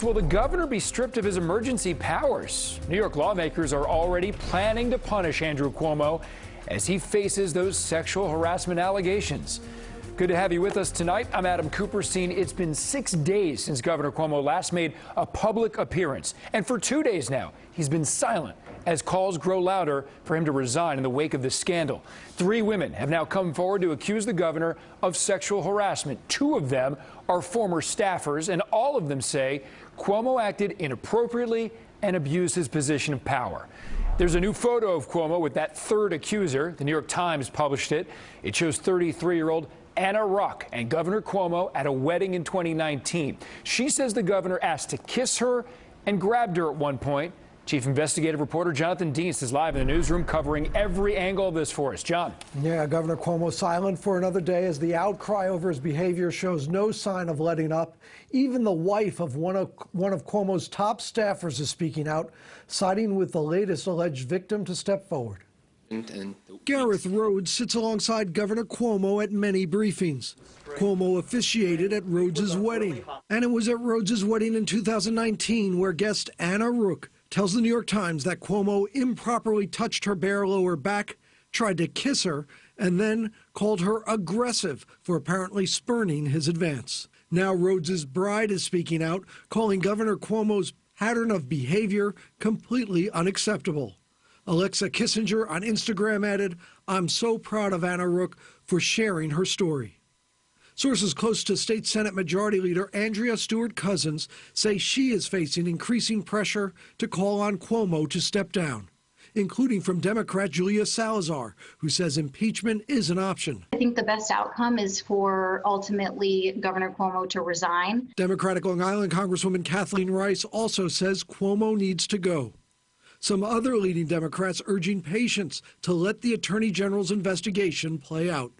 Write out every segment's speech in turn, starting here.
Will the governor be stripped of his emergency powers? New York lawmakers are already planning to punish Andrew Cuomo as he faces those sexual harassment allegations. Good to have you with us tonight. I'm Adam Cooperstein. It's been 6 days since Governor Cuomo last made a public appearance. And for 2 days now, he's been silent as calls grow louder for him to resign in the wake of this scandal. 3 women have now come forward to accuse the governor of sexual harassment. 2 of them are former staffers, and all of them say Cuomo acted inappropriately and abused his position of power. There's a new photo of Cuomo with that third accuser. The New York Times published it. It shows 33-year-old Anna Ruck and Governor Cuomo at a wedding in 2019. She says the governor asked to kiss her and grabbed her at one point. Chief investigative reporter Jonathan Dienst is live in the newsroom covering every angle of this for us. John. Yeah, Governor Cuomo silent for another day as the outcry over his behavior shows no sign of letting up. Even the wife of one of Cuomo's top staffers is speaking out, siding with the latest alleged victim to step forward. Gareth Rhodes sits alongside Governor Cuomo at many briefings. Cuomo officiated at Rhodes's wedding, and it was at Rhodes's wedding in 2019 where guest Anna Ruck tells the New York Times that Cuomo improperly touched her bare lower back, tried to kiss her, and then called her aggressive for apparently spurning his advance. Now Rhodes's bride is speaking out, calling Governor Cuomo's pattern of behavior completely unacceptable. Alexa Kissinger on Instagram added, "I'm so proud of Anna Ruck for sharing her story." Sources close to State Senate Majority Leader Andrea Stewart-Cousins say she is facing increasing pressure to call on Cuomo to step down, including from Democrat Julia Salazar, who says impeachment is an option. I think the best outcome is for ultimately Governor Cuomo to resign. Democratic Long Island Congresswoman Kathleen Rice also says Cuomo needs to go. Some other leading Democrats urging patience to let the Attorney General's investigation play out.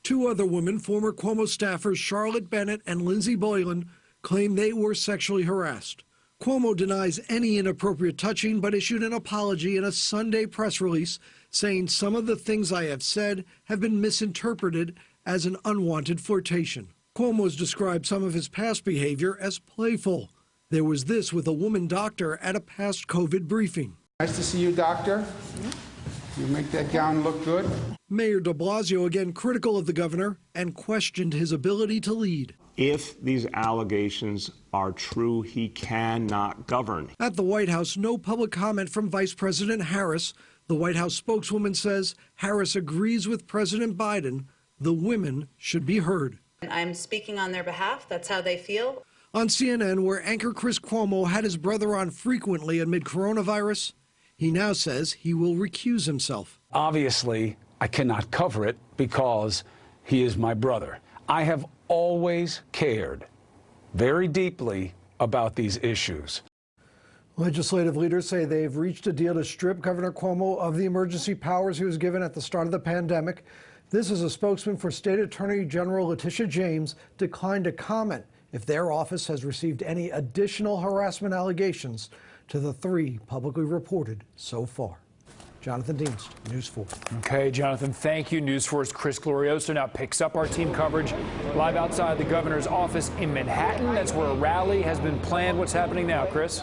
2 other women, former Cuomo staffers Charlotte Bennett and Lindsey Boylan, claim they were sexually harassed. Cuomo denies any inappropriate touching, but issued an apology in a Sunday press release saying some of the things I have said have been misinterpreted as an unwanted flirtation. Cuomo's described some of his past behavior as playful. There was this with a woman doctor at a past COVID briefing. Nice to see you, doctor. You make that gown look good. Mayor de Blasio again critical of the governor and questioned his ability to lead. If these allegations are true, he cannot govern. At the White House, no public comment from Vice President Harris. The White House spokeswoman says Harris agrees with President Biden. The women should be heard. I'm speaking on their behalf. That's how they feel. On CNN, where anchor Chris Cuomo had his brother on frequently amid coronavirus, he now says he will recuse himself. Obviously, I cannot cover it because he is my brother. I have always cared very deeply about these issues. Legislative leaders say they've reached a deal to strip Governor Cuomo of the emergency powers he was given at the start of the pandemic. This is a spokesman for State Attorney General Letitia James declined to comment if their office has received any additional harassment allegations to the 3 publicly reported so far. Jonathan Dienst, News 4. Okay, Jonathan, thank you. News 4's Chris Glorioso now picks up our team coverage live outside the governor's office in Manhattan. That's where a rally has been planned. What's happening now, Chris?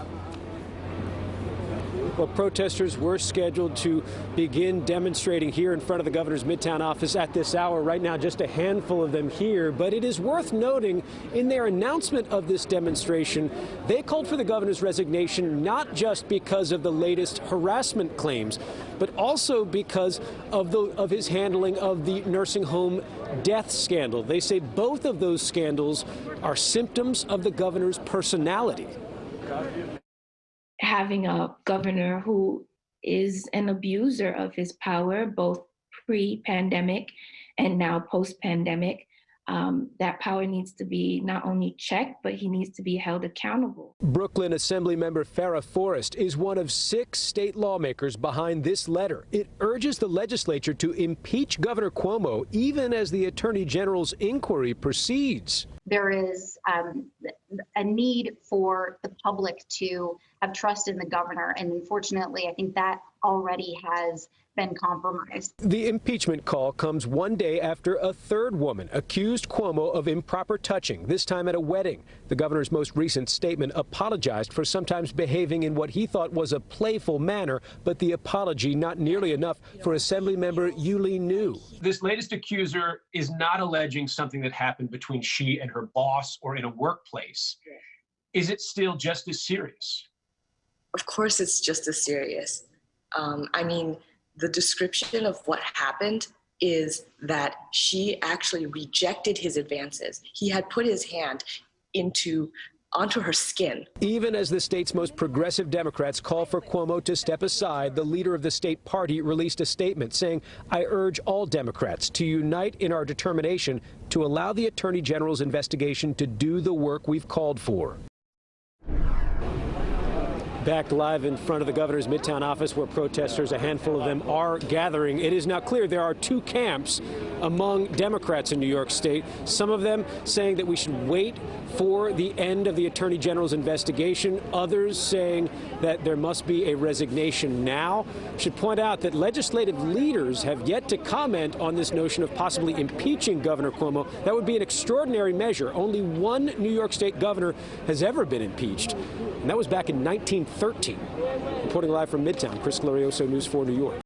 Well, protesters were scheduled to begin demonstrating here in front of the governor's Midtown office at this hour. Right now, just a handful of them here. But it is worth noting in their announcement of this demonstration, they called for the governor's resignation not just because of the latest harassment claims, but also because of his handling of the nursing home death scandal. They say both of those scandals are symptoms of the governor's personality. Having a governor who is an abuser of his power, both pre-pandemic and now post-pandemic, that power needs to be not only checked, but he needs to be held accountable. Brooklyn Assemblymember Farrah Forrest is one of 6 state lawmakers behind this letter. It urges the legislature to impeach Governor Cuomo even as the Attorney General's inquiry proceeds. There is a need for the public to have trust in the governor. And unfortunately, I think that already has been compromised. The impeachment call comes one day after a third woman accused Cuomo of improper touching, this time at a wedding. The governor's most recent statement apologized for sometimes behaving in what he thought was a playful manner, but the apology not nearly enough for Assemblymember Yuli New. This latest accuser is not alleging something that happened between she and her boss or in a workplace. Is it still just as serious? Of course it's just as serious. I mean, the description of what happened is that she actually rejected his advances. He had put his hand onto her skin. Even as the state's most progressive Democrats call for Cuomo to step aside, the leader of the state party released a statement saying, "I urge all Democrats to unite in our determination to allow the Attorney General's investigation to do the work we've called for." Back live in front of the governor's Midtown office where protesters, a handful of them, are gathering. It is now clear there are two camps among Democrats in New York State, some of them saying that we should wait for the end of the Attorney General's investigation, others saying that there must be a resignation now. I should point out that legislative leaders have yet to comment on this notion of possibly impeaching Governor Cuomo. That would be an extraordinary measure. Only one New York State governor has ever been impeached, and that was back in 1913. Reporting live from Midtown, Chris Glorioso, News 4 New York.